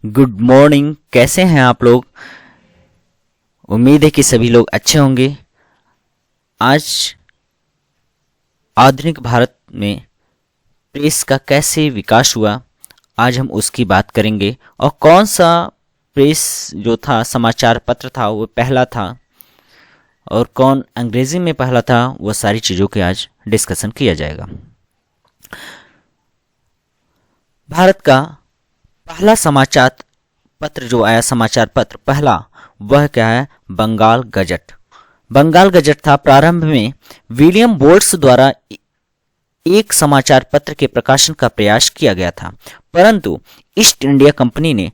Good morning. कैसे हैं आप लोग? उम्मीद है कि सभी लोग अच्छे होंगे। आज आधुनिक भारत में प्रेस का कैसे विकास हुआ, आज हम उसकी बात करेंगे। और कौन सा प्रेस जो था, समाचार पत्र था, वो पहला था और कौन अंग्रेजी में पहला था, वो सारी चीज़ों के आज डिस्कशन किया जाएगा। भारत का पहला समाचार पत्र जो आया, समाचार पत्र पहला, वह क्या है? बंगाल गजट। बंगाल गजट था। प्रारंभ में विलियम बोल्ट्स द्वारा एक समाचार पत्र के प्रकाशन का प्रयास किया गया था, परंतु ईस्ट इंडिया कंपनी ने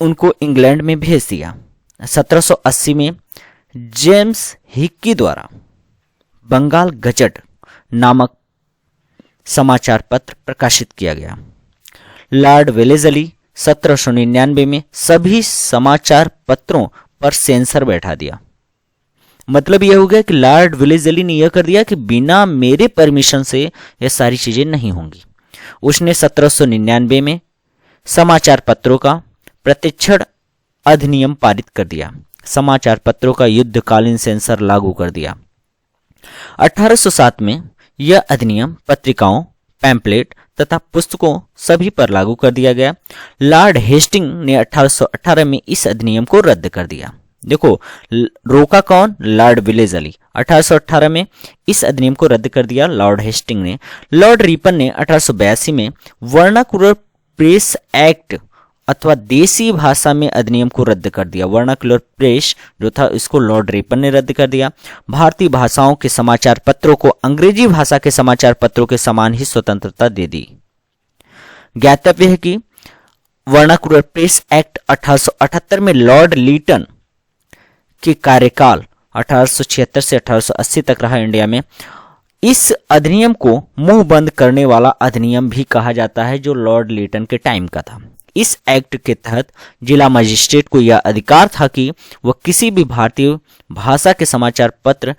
उनको इंग्लैंड में भेज दिया। 1780 में जेम्स हिक्की द्वारा बंगाल गजट नामक समाचार पत्र प्रकाशित किया गया। लॉर्ड वेलेजली 1799 में सभी समाचार पत्रों पर सेंसर बैठा दिया। मतलब यह हो गया कि लॉर्ड वेलेजली ने यह कर दिया कि बिना मेरे परमिशन से यह सारी चीजें नहीं होंगी। उसने 1799 में समाचार पत्रों का प्रतिक्षण अधिनियम पारित कर दिया। समाचार पत्रों का युद्धकालीन सेंसर लागू कर दिया। 1807 में यह अधिनियम पत्रिकाओं, पैम्पलेट तथा पुस्तकों सभी पर लागू कर दिया गया। लॉर्ड हेस्टिंग ने 1818 में इस अधिनियम को रद्द कर दिया। देखो, रोका कौन? Lord Wellesley. 1818 में इस अधिनियम को रद्द कर दिया लॉर्ड हेस्टिंग ने। लॉर्ड रिपन ने 1882 में वर्नाकुलर प्रेस एक्ट अथवा देसी भाषा में अधिनियम को रद्द कर दिया। वर्नाकुलर प्रेस जो था, इसको लॉर्ड रिपन ने रद्द कर दिया। भारतीय भाषाओं के समाचार पत्रों को अंग्रेजी भाषा के समाचार पत्रों के समान ही स्वतंत्रता दे दी। ज्ञातव्य है कि वर्नाकुलर प्रेस एक्ट 1878 में लॉर्ड लीटन के कार्यकाल 1876 से 1880 तक रहा इंडिया में। इस अधिनियम को मुंह बंद करने वाला अधिनियम भी कहा जाता है, जो लॉर्ड लीटन के टाइम का था। इस एक्ट के तहत जिला मजिस्ट्रेट को यह अधिकार था कि वह किसी भी भारतीय भाषा के समाचार पत्र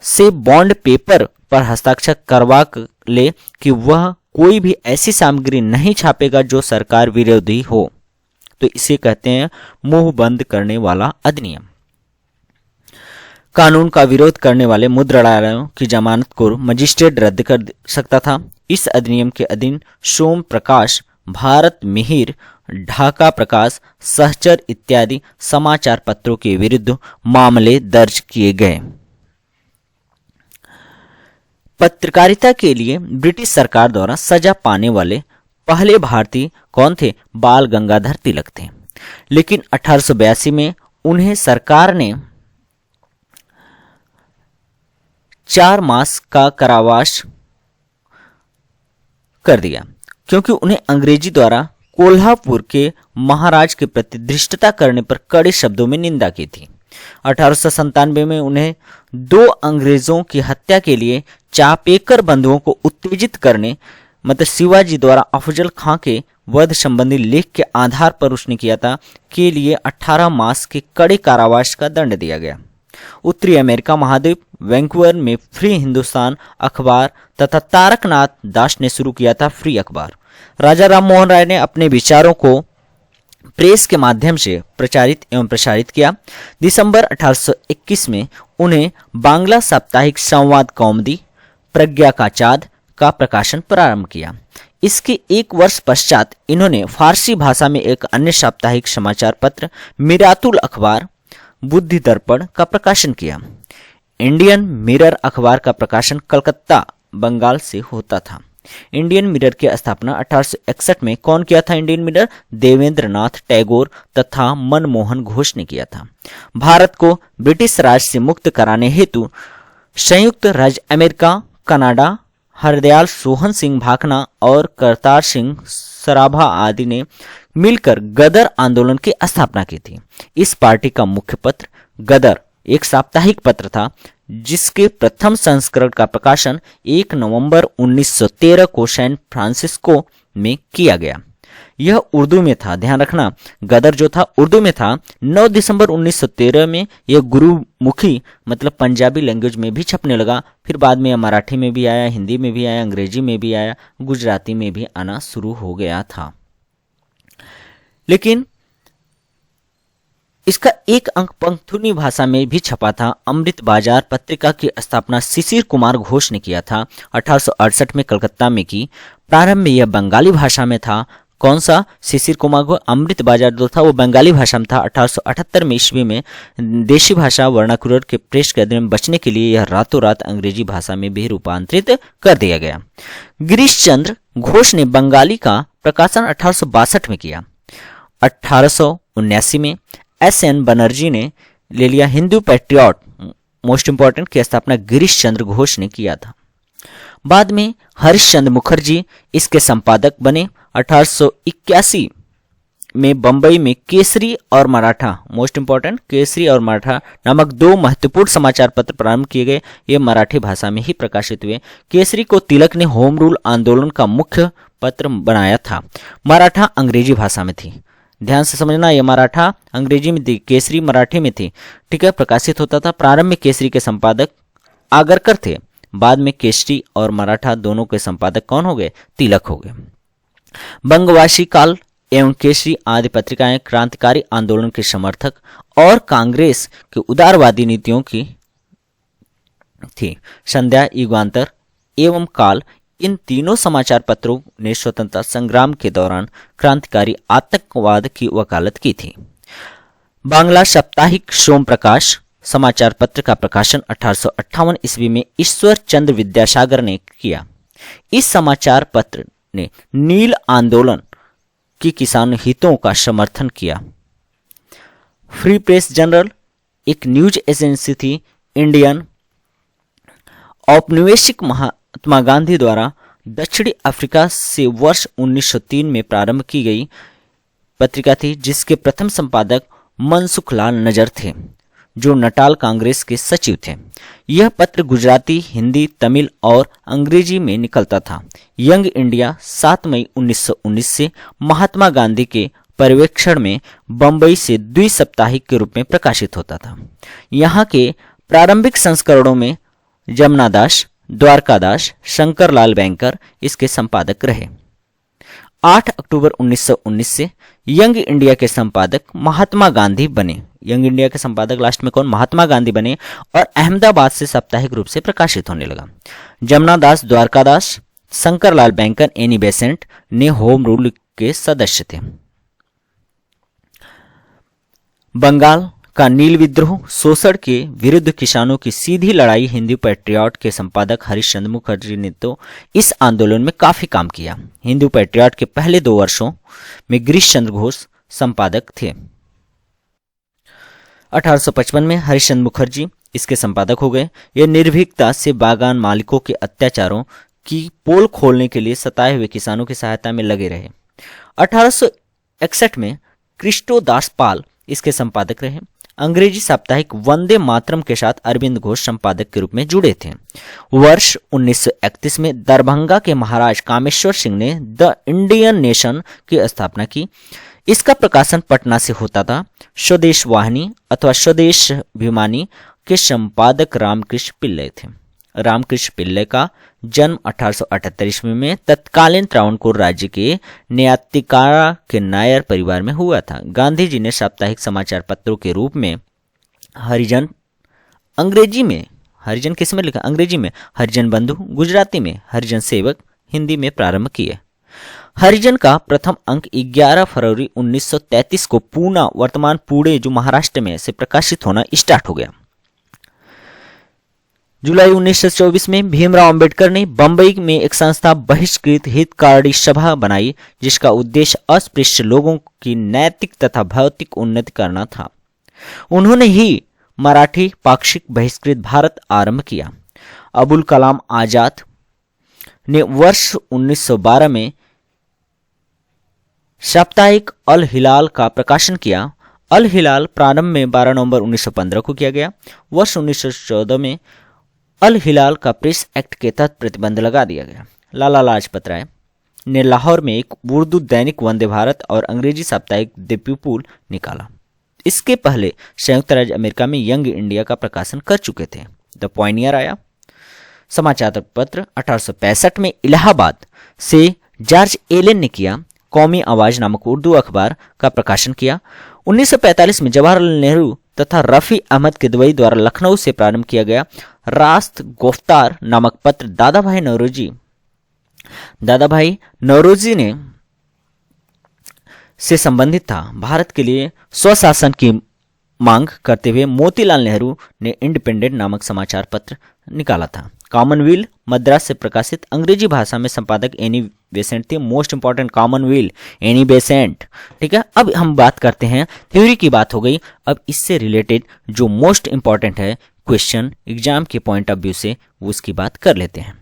से बॉन्ड पेपर पर हस्ताक्षर करवा ले कि वह कोई भी ऐसी सामग्री नहीं छापेगा जो सरकार विरोधी हो। तो इसे कहते हैं मुंह बंद करने वाला अधिनियम। कानून का विरोध करने वाले मुद्रणालयों की जमानत को मजिस्ट्रेट रद्द कर सकता था। इस अधिनियम के अधीन सोम प्रकाश, भारत मिहिर, ढाका प्रकाश, सहचर इत्यादि समाचार पत्रों के विरुद्ध मामले दर्ज किए गए। पत्रकारिता के लिए ब्रिटिश सरकार द्वारा सजा पाने वाले पहले भारतीय कौन थे? बाल गंगाधर तिलक थे। लेकिन 1882 में उन्हें सरकार ने 4 मास का कारावास कर दिया, क्योंकि उन्हें अंग्रेजी द्वारा कोल्हापुर के महाराज के प्रति धृष्टता करने पर कड़े शब्दों में निंदा की थी। 1897 में उन्हें 2 अंग्रेजों की हत्या के लिए चापेकर बंधुओं को उत्तेजित करने, मतलब शिवाजी द्वारा अफजल खां के वध संबंधी लेख के आधार पर उसने किया था, के लिए 18 मास के कड़े कारावास का दंड दिया गया। उत्तरी अमेरिका महाद्वीप वैंकूवर में फ्री हिंदुस्तान अखबार तथा तारकनाथ दास ने शुरू किया था फ्री अखबार। राजा राम मोहन राय ने अपने विचारों को प्रेस के माध्यम से प्रचारित एवं प्रसारित किया। दिसंबर 1821 में उन्हें बांग्ला साप्ताहिक संवाद कौमुदी प्रज्ञा का चाँद का प्रकाशन प्रारंभ किया। इसके एक वर्ष पश्चात इन्होंने फारसी भाषा में एक अन्य साप्ताहिक समाचार पत्र मिरातुल अखबार बुद्धि दर्पण का प्रकाशन किया। इंडियन मिरर अखबार का प्रकाशन कलकत्ता, बंगाल से होता था। इंडियन मिरर की स्थापना 1861 में कौन किया था? इंडियन मिरर देवेंद्र नाथ टैगोर तथा मनमोहन घोष ने किया था। भारत को ब्रिटिश राज से मुक्त कराने हेतु संयुक्त राज्य अमेरिका, कनाडा, हरदयाल सोहन सिंह भाखना और करतार सिंह सराभा आदि ने मिलकर गदर आंदोलन की स्थापना की थी। इस पार्टी का मुख्य पत्र गदर एक साप्ताहिक पत्र था, जिसके प्रथम संस्करण का प्रकाशन 1 नवंबर 1913 को सैन फ्रांसिस्को में किया गया। यह उर्दू में था। ध्यान रखना, गदर जो था उर्दू में था। 9 दिसंबर 1913 में यह गुरुमुखी मतलब पंजाबी लैंग्वेज में भी छपने लगा। फिर बाद में यह मराठी में भी आया, हिंदी में भी आया, अंग्रेजी में भी आया, गुजराती में भी आना शुरू हो गया था। लेकिन इसका एक अंक पख्तूनी भाषा में भी छपा था। अमृत बाजार पत्रिका की स्थापना शिशिर कुमार घोष ने किया था 1868 में कलकत्ता में की। प्रारंभ में यह बंगाली भाषा में था। कौन सा? शिशिर कुमार घोष। अमृत बाजार जो था वो बंगाली भाषा में था। 1878 में ईस्वी में देशी भाषा वर्नाकुलर के प्रेस के अधीन में बचने के लिए यह रातों रात अंग्रेजी भाषा में भी रूपांतरित कर दिया गया। गिरीश चंद्र घोष ने बंगाली का प्रकाशन 1862 में किया। 1879 में S.N. बनर्जी ने ले लिया। हिंदू पैट्रियट मोस्ट इंपॉर्टेंट की स्थापना गिरीश चंद्र घोष ने किया था। बाद में हरिश्चंद्र मुखर्जी इसके संपादक बने। 1881 में बंबई में केसरी और मराठा मोस्ट इंपॉर्टेंट केसरी और मराठा नामक दो महत्वपूर्ण समाचार पत्र प्रारंभ किए गए। ये मराठी भाषा में ही प्रकाशित हुए। केसरी को तिलक ने होम रूल आंदोलन का मुख्य पत्र बनाया था। मराठा अंग्रेजी भाषा में थी। ध्यान से समझना, यह मराठा अंग्रेजी में थी, केसरी मराठी में थी। ठीक है, प्रकाशित होता था। प्रारंभ में केसरी के संपादक आगरकर थे। बाद में केसरी और मराठा दोनों के संपादक कौन हो गए? तिलक हो गए। बंगवासी काल एवं केसरी आदि पत्रिकाएं क्रांतिकारी आंदोलन के समर्थक और कांग्रेस के उदारवादी नीतियों की थी। संध्या, युगांतर एवं काल, इन तीनों समाचार पत्रों ने स्वतंत्रता संग्राम के दौरान क्रांतिकारी आतंकवाद की वकालत की थी। बांग्ला साप्ताहिक सोम प्रकाश समाचार पत्र का प्रकाशन 1858 ईस्वी में ईश्वर चंद्र विद्यासागर ने किया। इस समाचार पत्र ने नील आंदोलन की किसान हितों का समर्थन किया। फ्री प्रेस जनरल एक न्यूज एजेंसी थी। इंडियन औपनिवेशिक महात्मा गांधी द्वारा दक्षिणी अफ्रीका से वर्ष 1903 में प्रारंभ की गई पत्रिका थी, जिसके प्रथम संपादक मनसुख लाल नजर थे, जो नटाल कांग्रेस के सचिव थे। यह पत्र गुजराती, हिंदी, तमिल और अंग्रेजी में निकलता था। यंग इंडिया 7 मई 1919 से महात्मा गांधी के पर्यवेक्षण में बंबई से द्विसाप्ताहिक के रूप में प्रकाशित होता था। यहाँ के प्रारंभिक संस्करणों में जमनादास, द्वारकादास, शंकरलाल बैंकर इसके संपादक रहे। 8 अक्टूबर 1919 से यंग इंडिया के संपादक महात्मा गांधी बने। यंग इंडिया के संपादक लास्ट में कौन? महात्मा गांधी बने और अहमदाबाद से साप्ताहिक रूप से प्रकाशित होने लगा। Jamnadas, Dwarkadas, Shankarlal banker, Annie Besant ने होम रूल के सदस्य थे। बंगाल का नील विद्रोह, शोषण के विरुद्ध किसानों की सीधी लड़ाई, हिंदू पैट्रियट के संपादक हरिश्चंद्र मुखर्जी ने तो इस आंदोलन में काफी काम किया। हिंदू पैट्रियट के पहले 2 वर्षों में गिरीश चंद्र घोष संपादक थे। 1855 में हरिश्चंद्र मुखर्जी इसके संपादक हो गए। यह निर्भीकता से बागान मालिकों के अत्याचारों की पोल खोलने के लिए सताए हुए किसानों की सहायता में लगे रहे। 1861 में क्रिस्टो दास पाल इसके संपादक रहे। अंग्रेजी साप्ताहिक वंदे मातरम के साथ अरविंद घोष संपादक के रूप में जुड़े थे। वर्ष 1931 में दरभंगा के महाराज कामेश्वर सिंह ने द इंडियन नेशन की स्थापना की। इसका प्रकाशन पटना से होता था। स्वदेश वाहिनी अथवा स्वदेश अभिमानी के संपादक रामकृष्ण पिल्लै थे। रामकृष्ण पिल्लै का जन्म 1878 ईस्वी में तत्कालीन त्रावणकोर राज्य के न्यातिकारा के नायर परिवार में हुआ था। गांधी जी ने साप्ताहिक समाचार पत्रों के रूप में हरिजन, अंग्रेजी में हरिजन किस में लिखा? अंग्रेजी में हरिजन बंधु, गुजराती में हरिजन सेवक, हिंदी में प्रारंभ किए। हरिजन का प्रथम अंक 11 फरवरी 1933 को पूना, वर्तमान पुणे जो महाराष्ट्र में से प्रकाशित होना स्टार्ट हो गया। जुलाई 1924 में भीमराव अंबेडकर ने बंबई में एक संस्था बहिष्कृत हितकारी सभा बनाई, जिसका उद्देश्य अस्पृश्य लोगों की नैतिक तथा भौतिक उन्नति करना था। उन्होंने ही मराठी पाक्षिक बहिष्कृत भारत आरंभ किया। अबुल कलाम आजाद ने वर्ष 1912 में साप्ताहिक अल हिलाल का प्रकाशन किया। अल हिलाल प्रारंभ में 12 नवंबर 1915 को किया गया। वर्ष 1914 में अल हिलाल का प्रेस एक्ट के तहत प्रतिबंध लगा दिया गया। लाला लाजपत राय ने लाहौर में एक उर्दू दैनिक वंदे भारत और अंग्रेजी साप्ताहिक द पीपुल निकाला। इसके पहले संयुक्त राज्य अमेरिका में यंग इंडिया का प्रकाशन कर चुके थे। द पॉइनियर आया। समाचार पत्र 1865 में इलाहाबाद से जॉर्ज एलन ने किया। कौमी आवाज नामक उर्दू अखबार का प्रकाशन किया। 1945 में जवाहरलाल नेहरू तथा रफी अहमद किदवई द्वारा लखनऊ से प्रारंभ किया गया रास्त गुफ्तार नामक पत्र दादा भाई नौरोजी ने से संबंधित था। भारत के लिए स्वशासन की मांग करते हुए मोतीलाल नेहरू ने इंडिपेंडेंट नामक समाचार पत्र निकाला था। कॉमनवेल्थ मद्रास से प्रकाशित अंग्रेजी भाषा में संपादक एनी बेसेंट थे। Most important Commonwealth Annie Besant. ठीक है, अब हम बात करते हैं, थ्योरी की बात हो गई, अब इससे रिलेटेड जो मोस्ट इंपॉर्टेंट है क्वेश्चन एग्जाम के पॉइंट ऑफ व्यू से वो उसकी बात कर लेते हैं।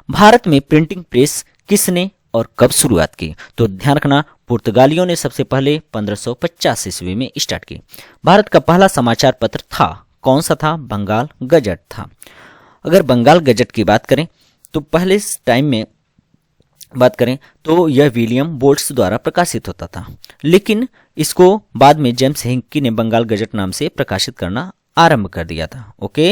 भारत में प्रिंटिंग प्रेस किसने और कब शुरुआत की? तो ध्यान रखना, पुर्तगालियों ने सबसे पहले 1550 ईस्वी में स्टार्ट की। भारत का पहला समाचार पत्र था, कौन सा था? बंगाल गजट था। अगर बंगाल गजट की बात करें तो पहले टाइम में बात करें तो यह विलियम बोल्ट्स द्वारा प्रकाशित होता था, लेकिन इसको बाद में जेम्स हिंकी ने बंगाल गजट नाम से प्रकाशित करना आरंभ कर दिया था। ओके,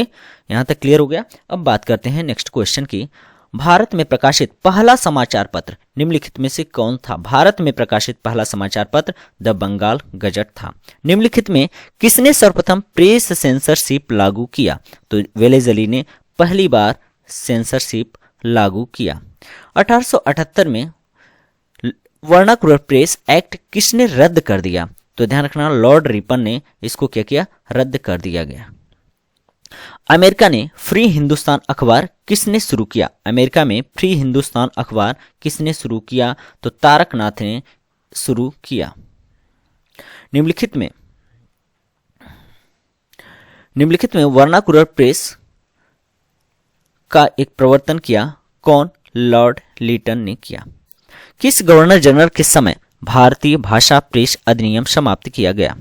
यहां तक क्लियर हो गया। अब बात करते हैं नेक्स्ट क्वेश्चन की। भारत में प्रकाशित पहला समाचार पत्र निम्नलिखित में से कौन था? भारत में प्रकाशित पहला समाचार पत्र द बंगाल गजट था। निम्नलिखित में किसने सर्वप्रथम प्रेस सेंसरशिप लागू किया? तो वेलेजली ने पहली बार सेंसरशिप लागू किया। 1878 में वर्नाकुलर प्रेस एक्ट किसने रद्द कर दिया? तो ध्यान रखना, लॉर्ड रिपन ने इसको क्या किया? रद्द कर दिया गया। अमेरिका ने फ्री हिंदुस्तान अखबार किसने शुरू किया? अमेरिका में फ्री हिंदुस्तान अखबार किसने शुरू किया? तो तारकनाथ ने शुरू किया। निम्नलिखित में वर्नाकुलर प्रेस का एक प्रवर्तन किया कौन? लॉर्ड लिटन ने किया। किस गवर्नर जनरल के समय भारतीय भाषा प्रेस अधिनियम समाप्त किया गया?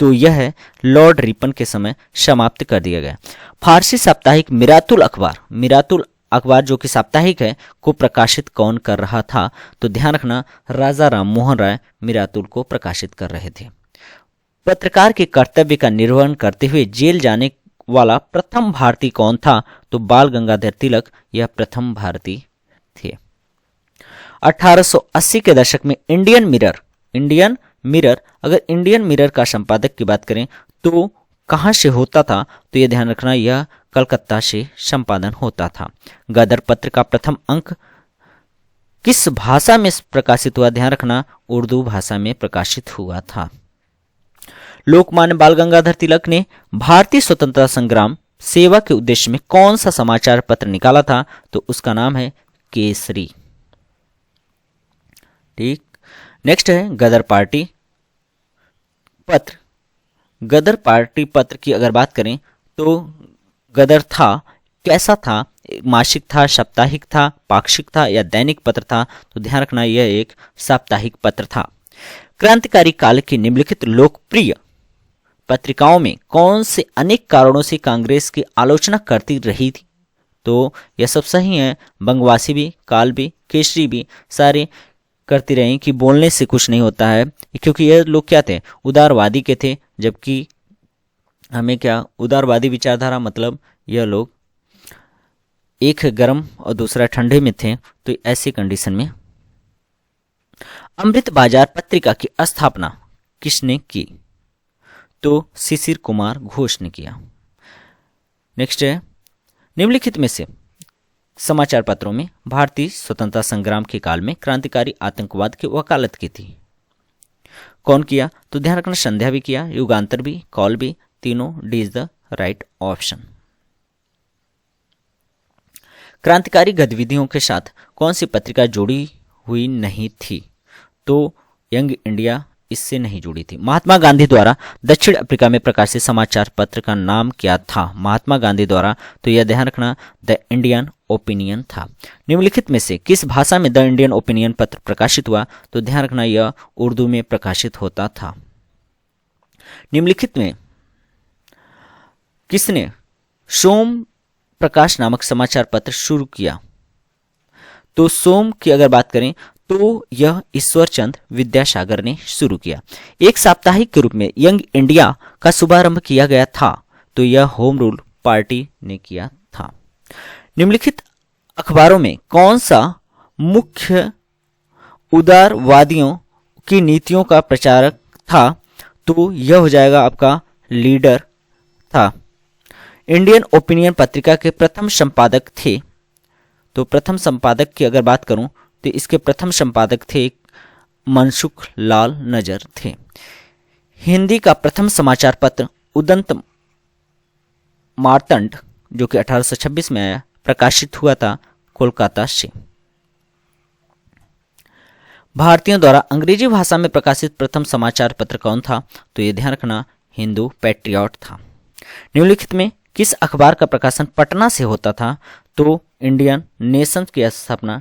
तो यह है लॉर्ड रिपन के समय समाप्त कर दिया गया। फारसी साप्ताहिक मिरातुल अखबार जो कि साप्ताहिक है को प्रकाशित कौन कर रहा था? तो ध्यान रखना, राजा राम मोहन राय मिरातुल को प्रकाशित कर रहे थे। पत्रकार के कर्तव्य का निर्वहन करते हुए जेल जाने वाला प्रथम भारतीय कौन था? तो बाल गंगाधर तिलक यह प्रथम भारतीय थे। 1880 के दशक में इंडियन मिरर अगर इंडियन मिरर का संपादक की बात करें तो कहां से होता था? तो यह ध्यान रखना, यह कलकत्ता से संपादन होता था। गदर पत्र का प्रथम अंक किस भाषा में प्रकाशित हुआ? ध्यान रखना, उर्दू भाषा में प्रकाशित हुआ था। लोकमान्य बाल गंगाधर तिलक ने भारतीय स्वतंत्रता संग्राम सेवा के उद्देश्य में कौन सा समाचार पत्र निकाला था? तो उसका नाम है केसरी। ठीक, नेक्स्ट है गदर पार्टी पत्र। गदर पार्टी पत्र की अगर बात करें तो गदर था, कैसा था? मासिक था, साप्ताहिक था, पाक्षिक था या दैनिक पत्र था? तो ध्यान रखना, यह एक साप्ताहिक पत्र था। क्रांतिकारी काल की निम्नलिखित लोकप्रिय पत्रिकाओं में कौन से अनेक कारणों से कांग्रेस की आलोचना करती रही थी? तो यह सब सही है, बंगवासी भी, काल भी, केसरी भी, सारे करती रही कि बोलने से कुछ नहीं होता है, क्योंकि ये लोग क्या थे? उदारवादी के थे, जबकि हमें क्या, उदारवादी विचारधारा मतलब यह लोग एक गर्म और दूसरा ठंडे में थे। तो ऐसी कंडीशन में अमृत बाजार पत्रिका की स्थापना किसने की? तो शिशिर कुमार घोष ने किया। नेक्स्ट है, निम्नलिखित में से समाचार पत्रों में भारतीय स्वतंत्रता संग्राम के काल में क्रांतिकारी आतंकवाद की वकालत की थी? कौन किया? तो ध्यान रखना, संध्या भी किया, युगांतर भी, कॉल भी, तीनों D is the right option. क्रांतिकारी गतिविधियों के साथ कौन सी पत्रिका जुड़ी हुई नहीं थी? तो यंग इंडिया इससे नहीं जुड़ी थी। महात्मा गांधी द्वारा दक्षिण अफ्रीका में प्रकाशित समाचार पत्र का नाम क्या था? महात्मा गांधी द्वारा, तो यह ध्यान रखना, द इंडियन ओपिनियन था। निम्नलिखित में से किस भाषा में द इंडियन ओपिनियन पत्र प्रकाशित हुआ? तो ध्यान रखना, यह उर्दू में प्रकाशित होता था। निम्नलिखित में किसने सोम प्रकाश नामक समाचार पत्र शुरू किया? तो सोम की अगर बात करें तो यह ईश्वरचंद विद्यासागर ने शुरू किया। एक साप्ताहिक के रूप में यंग इंडिया का शुभारंभ किया गया था, तो यह होम रूल पार्टी ने किया था। निम्नलिखित अखबारों में कौन सा मुख्य उदारवादियों की नीतियों का प्रचारक था, तो यह हो जाएगा आपका लीडर था। इंडियन ओपिनियन पत्रिका के प्रथम संपादक थे, तो प्रथम संपादक की अगर बात करूं तो इसके प्रथम संपादक थे मनसुख लाल नजर थे। हिंदी का प्रथम समाचार पत्र उदंत मार्तंड जो कि 1826 में आया, प्रकाशित हुआ था कोलकाता से। भारतीयों द्वारा अंग्रेजी भाषा में प्रकाशित प्रथम समाचार पत्र कौन था, तो ये ध्यान रखना हिंदू पैट्रियट था। निम्नलिखित में किस अखबार का प्रकाशन पटना से होता था, तो इंडियन नेशन की स्थापना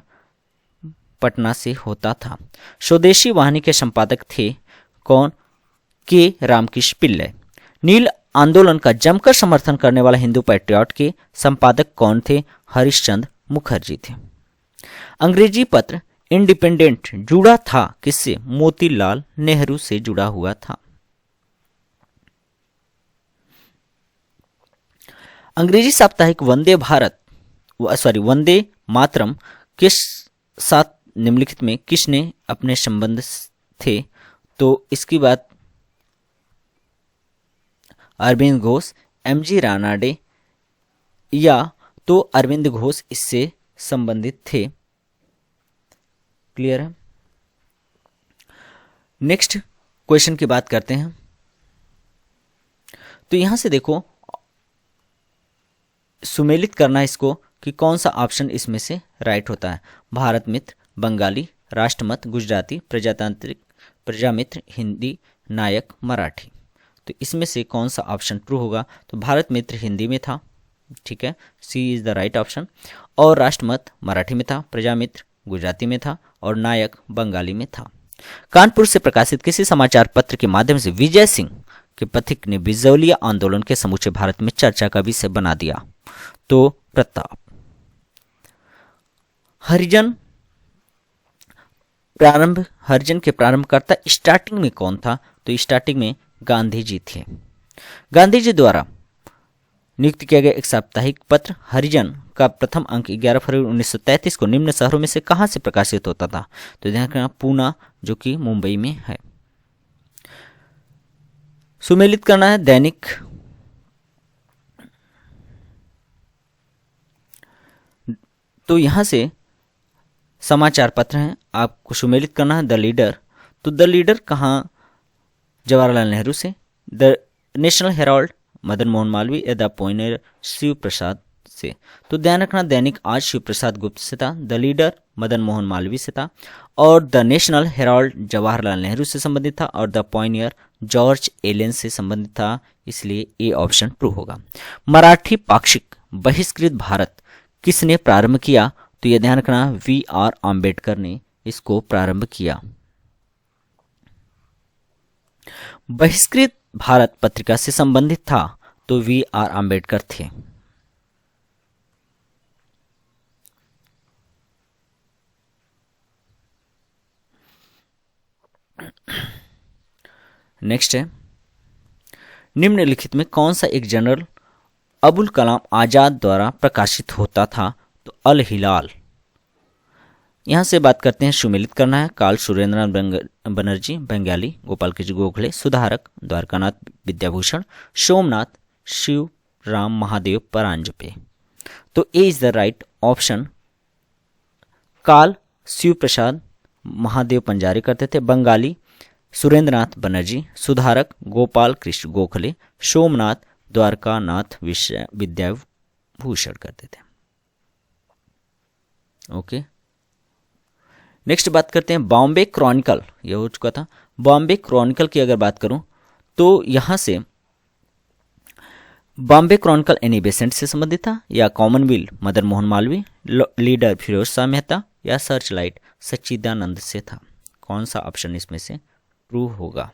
पटना से होता था। स्वदेशी वाहिनी के संपादक थे कौन, के रामकृष्ण पिल्लै। नील आंदोलन का जमकर समर्थन करने वाला हिंदू पैट्रियट के संपादक कौन थे, हरिश्चंद्र मुखर्जी थे। अंग्रेजी पत्र इंडिपेंडेंट जुड़ा था किससे, मोतीलाल नेहरू से जुड़ा हुआ था। अंग्रेजी साप्ताहिक वंदे मातरम के साथ निम्नलिखित में किसने अपने संबंध थे, तो इसकी बात अरविंद घोष, एमजी रानाडे या तो अरविंद घोष इससे संबंधित थे। क्लियर है। नेक्स्ट क्वेश्चन की बात करते हैं। तो यहां से देखो सुमेलित करना इसको कि कौन सा ऑप्शन इसमें से राइट होता है। भारत मित्र, बंगाली, राष्ट्रमत, गुजराती, प्रजातांत्रिक, प्रजामित्र, हिंदी, नायक, मराठी। तो इसमें से कौन सा ऑप्शन ट्रू होगा, तो भारत मित्र हिंदी में था, ठीक है, सी इज द राइट ऑप्शन। और राष्ट्रमत मराठी में था, प्रजामित्र गुजराती में था और नायक बंगाली में था। कानपुर से प्रकाशित किसी समाचार पत्र के माध्यम से विजय सिंह के पथिक ने बिजौलिया आंदोलन के समूचे भारत में चर्चा का विषय बना दिया, तो प्रताप। हरिजन के प्रारंभकर्ता स्टार्टिंग में कौन था, तो स्टार्टिंग में गांधी जी थे। गांधी जी द्वारा नियुक्त किया गया एक साप्ताहिक पत्र हरिजन का प्रथम अंक 11 फरवरी 1933 को निम्न शहरों में से कहां से प्रकाशित होता था, तो ध्यान रखना पूना जो कि मुंबई में है। सुमेलित करना है दैनिक, तो यहां से समाचार पत्र हैं, आपको सुमेलित करना है द लीडर। तो द लीडर कहां, जवाहरलाल नेहरू से, the national Herald Madan Mohan Malviya या द पॉइनियर शिव प्रसाद से। तो ध्यान रखना दैनिक आज शिव प्रसाद गुप्त से था, द लीडर मदन मोहन मालवीय से था और the national Herald Jawaharlal Nehru से संबंधित था और द पॉइनियर जॉर्ज एलेन से संबंधित था, इसलिए ए ऑप्शन ट्रू होगा। मराठी पाक्षिक बहिष्कृत भारत किसने प्रारंभ किया, तो यह ध्यान रखना V.R. आम्बेडकर ने इसको प्रारंभ किया। बहिष्कृत भारत पत्रिका से संबंधित था, तो V.R. आम्बेडकर थे। नेक्स्ट है, निम्नलिखित में कौन सा एक जर्नल अबुल कलाम आजाद द्वारा प्रकाशित होता था, तो अल हिलाल। यहां से बात करते हैं, सुमेलित करना है काल सुरेंद्रनाथ बनर्जी बंगाली, गोपाल कृष्ण गोखले सुधारक, द्वारकानाथ विद्याभूषण, सोमनाथ शिव राम महादेव परांजपे। तो ए इज द राइट ऑप्शन। काल शिव प्रसाद महादेव पंजारी करते थे, बंगाली सुरेंद्रनाथ बनर्जी, सुधारक गोपाल कृष्ण गोखले, सोमनाथ द्वारकानाथ विद्याभूषण करते थे। ओके, नेक्स्ट बात करते हैं बॉम्बे क्रॉनिकल, यह हो चुका था। बॉम्बे क्रॉनिकल की अगर बात करूं तो यहां से बॉम्बे क्रॉनिकल एनी बेसेंट से संबंधित था या कॉमनवेल्थ मदन मोहन मालवीय, लीडर फिरोज शाह मेहता या सर्चलाइट सच्चिदानंद से था। कौन सा ऑप्शन इसमें से ट्रू होगा,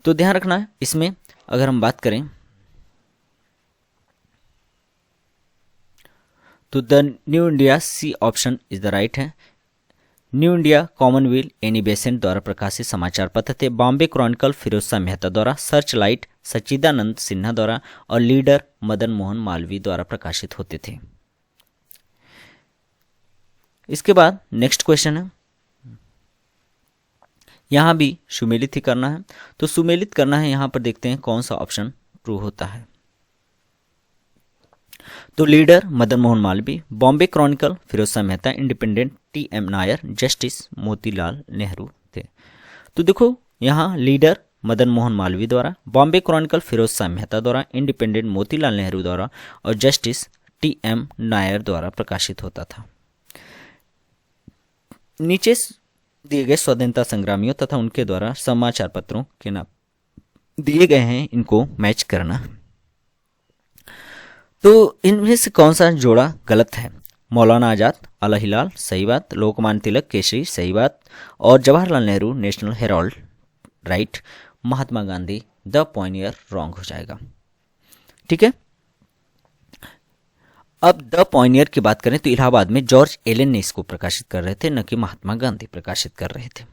तो ध्यान रखना है इसमें अगर हम बात करें तो the new India C option is the right है। New India commonwealth Annie Besant द्वारा प्रकाशित समाचार पत्र थे। बॉम्बे क्रॉनिकल फिरोज शाह मेहता द्वारा, सर्चलाइट सच्चिदानंद सिन्हा द्वारा और लीडर मदन मोहन मालवीय द्वारा प्रकाशित होते थे। इसके बाद नेक्स्ट क्वेश्चन है, यहाँ भी सुमेलित ही करना है। तो सुमेलित करना है, यहाँ पर देखते हैं कौन सा ऑप्शन ट्रू होता है। तो leader Madan Mohan Malaviya, Bombay Chronicle Firoz Shah Mehta, independent T M. Nair, justice Motilal Nehru थे। तो देखो यहाँ लीडर मदन मोहन मालवीय द्वारा, बॉम्बे क्रॉनिकल फिरोज शाह मेहता द्वारा, इंडिपेंडेंट मोतीलाल नेहरू द्वारा और जस्टिस टी.एम. नायर द्वारा प्रकाशित होता था। नीचे दिए गए स्वतंत्रता संग्रामियों तथा उनके द्वारा समाचार पत्रों के नाम दिए गए हैं, इनको मैच करना। तो इनमें से कौन सा जोड़ा गलत है? मौलाना आजाद, अल हिलाल, सही बात। लोकमान्य तिलक, केसरी, सही बात। और Jawaharlal Nehru, national Herald, right. Mahatma Gandhi, the Pioneer, wrong हो जाएगा। ठीक है, अब द पॉइनियर की बात करें तो इलाहाबाद में जॉर्ज एलन ने इसको प्रकाशित कर रहे थे, न कि महात्मा गांधी प्रकाशित कर रहे थे।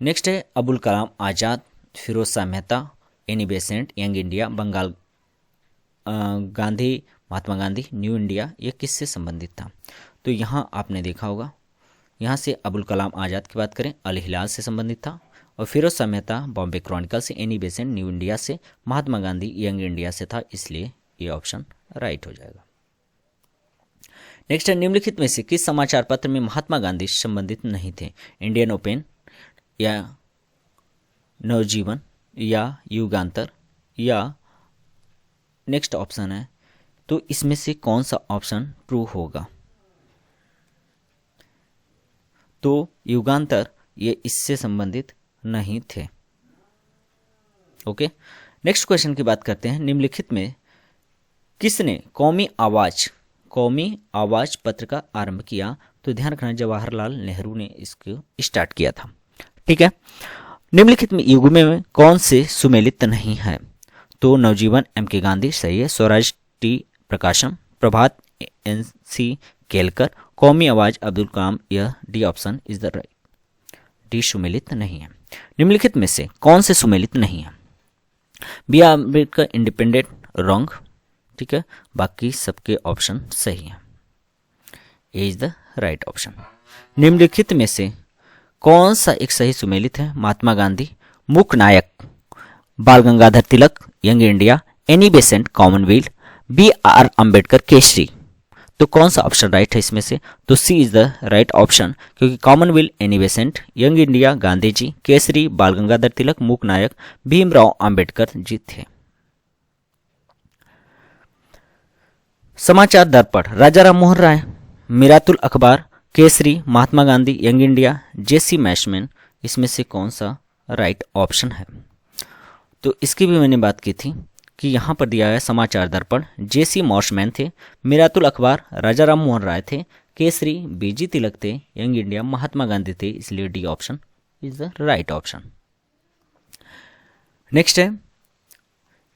नेक्स्ट है Abul Kalam Azad, Firoz Shah Mehta, Annie Besant, young India, Bengal Gandhi, Mahatma Gandhi, new India, ये किससे संबंधित था? तो यहाँ आपने देखा होगा, यहाँ से अबुल कलाम आज़ाद की बात करें अल हिलाल से संबंधित था, और फिरोज शाह मेहता बॉम्बे क्रॉनिकल से, एनी बेसेंट न्यू इंडिया से, महात्मा गांधी यंग इंडिया से था, इसलिए ये ऑप्शन राइट हो जाएगा। नेक्स्ट है निम्नलिखित में से किस समाचार पत्र में महात्मा गांधी संबंधित नहीं थे? इंडियन ओपन या नवजीवन या युगांतर या नेक्स्ट ऑप्शन है, तो इसमें से कौन सा ऑप्शन ट्रू होगा? तो युगांतर ये इससे संबंधित नहीं थे। ओके, नेक्स्ट क्वेश्चन की बात करते हैं। निम्नलिखित में किसने कौमी आवाज पत्र का आरंभ किया? तो ध्यान रखना जवाहरलाल नेहरू ने इसको स्टार्ट किया था। ठीक है, निम्नलिखित में युग्म में कौन से सुमेलित नहीं है? तो नवजीवन एम के गांधी, सही है। Swaraj T Prakasam, Prabhat N C Kelkar, Qaumi Awaz Abdul Kalam, यह D option is the right. D सुमेलित नहीं है। निम्नलिखित में से कौन से सुमेलित नहीं है? B R Ambedkar, independent, wrong. ठीक है, बाकी सबके ऑप्शन सही है। A is the right option. निम्नलिखित में से कौन सा एक सही सुमेलित है? महात्मा गांधी, मुख्य नायक, Bal Gangadhar Tilak, young India, Annie Besant, commonwealth, B R Ambedkar, Kesari. तो कौन सा ऑप्शन राइट है इसमें से? तो C is the right option, क्योंकि commonwealth Annie Besant, young India Gandhi ji, Kesari Bal Gangadhar तिलक, मुख्य नायक भीमराव अंबेडकर जी थे। समाचार दर्पण, राजा राम मोहन राय, मिरातुल अखबार, केसरी, महात्मा गांधी, यंग इंडिया, जेसी मैशमैन, इसमें से कौन सा राइट ऑप्शन है? तो इसकी भी मैंने बात की थी कि यहाँ पर दिया है समाचार दर्पण, जेसी मॉर्शमैन थे, मिरातुल अखबार राजा राम मोहन राय थे, केसरी बीजी तिलक थे, यंग इंडिया महात्मा गांधी थे, इसलिए D option is the right option. Next है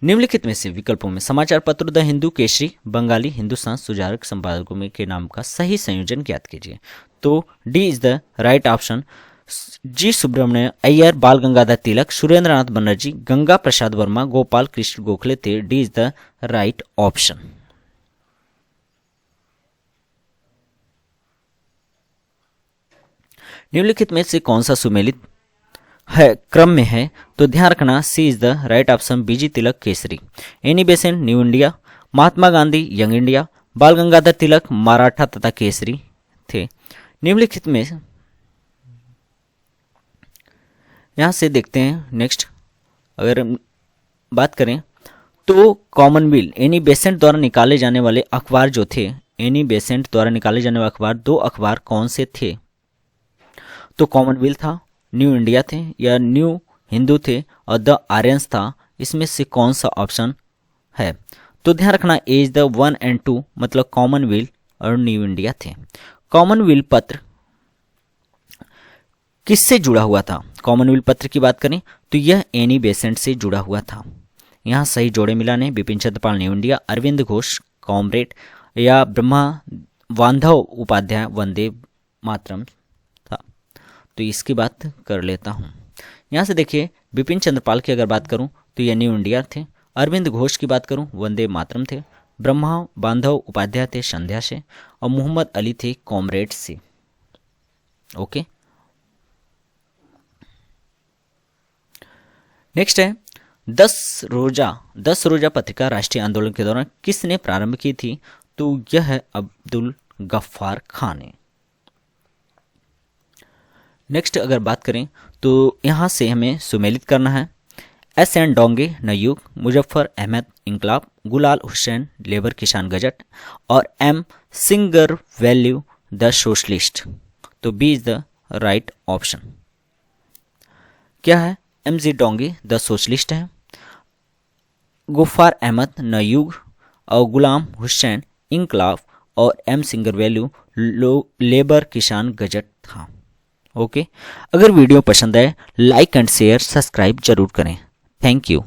निम्नलिखित में से विकल्पों में समाचार पत्र द हिंदू, केसरी, बंगाली हिंदुस्तान सुधारक संपादकों में के नाम का सही संयोजन ज्ञात कीजिए। तो D is the right option. G Subramania Iyer, Bal Gangadhar तिलक, सुरेंद्रनाथ बनर्जी, गंगा प्रसाद वर्मा, गोपाल कृष्ण गोखले थे। D is the right option. निम्नलिखित में से कौन सा सुमेलित है क्रम में है? तो ध्यान रखना C is the right option, BG Tilak, Kesari, Annie Besant, new India, Mahatma Gandhi, young India, Bal Gangadhar तिलक, मराठा तथा केसरी थे। निम्नलिखित में यहां से देखते हैं नेक्स्ट, अगर बात करें तो कॉमनवेल्थ एनी बेसेंट द्वारा निकाले जाने वाले अखबार जो थे, एनी बेसेंट द्वारा निकाले जाने वाले अखबार, दो अखबार कौन से थे? तो कॉमनवेल्थ था, न्यू इंडिया थे या न्यू हिंदू थे, और द आर्यंस था। इसमें से कौन सा ऑप्शन है? तो ध्यान रखना ए इज द 1 और 2, मतलब कॉमनवेल्थ और न्यू इंडिया थे। कॉमनवेल्थ पत्र किससे जुड़ा हुआ था? कॉमनवेल्थ पत्र की बात करें तो यह एनी बेसेंट से जुड़ा हुआ था। यहाँ सही जोड़े मिलाने Bipin Chandra Pal, new India, Aurobindo Ghosh comrade, या ब्रह्मा वांधव उपाध्याय वंदे मातरम था। तो इसकी बात कर लेता हूँ। यहाँ से देखिए बिपिन चंद्र पाल की अगर बात करूँ तो यह न्यू इंडिया थे, अरविंद घोष की बात करूँ वंदे मातरम थे, ब्रह्मा बांधव उपाध्याय थे संध्या से और मोहम्मद अली थे कॉमरेड से। ओके, नेक्स्ट है 10 रोजा पत्रिका राष्ट्रीय आंदोलन के दौरान किसने प्रारंभ की थी? तो यह है अब्दुल गफ्फार खान ने। नेक्स्ट अगर बात करें तो यहां से हमें सुमेलित करना है। एस.एन. डोंगे नयूक, मुजफ्फर अहमद इंकलाब, गुलाल हुसैन लेबर किसान गजट और M Singaravelu the socialist. तो B is the right option. क्या है? M G Dange the socialist है, गुफ्फार अहमद नयूग और गुलाम हुसैन इंकलाब और M Singaravelu labour Kisan gazette था। ओके, अगर वीडियो पसंद आए लाइक एंड शेयर सब्सक्राइब जरूर करें। Thank you.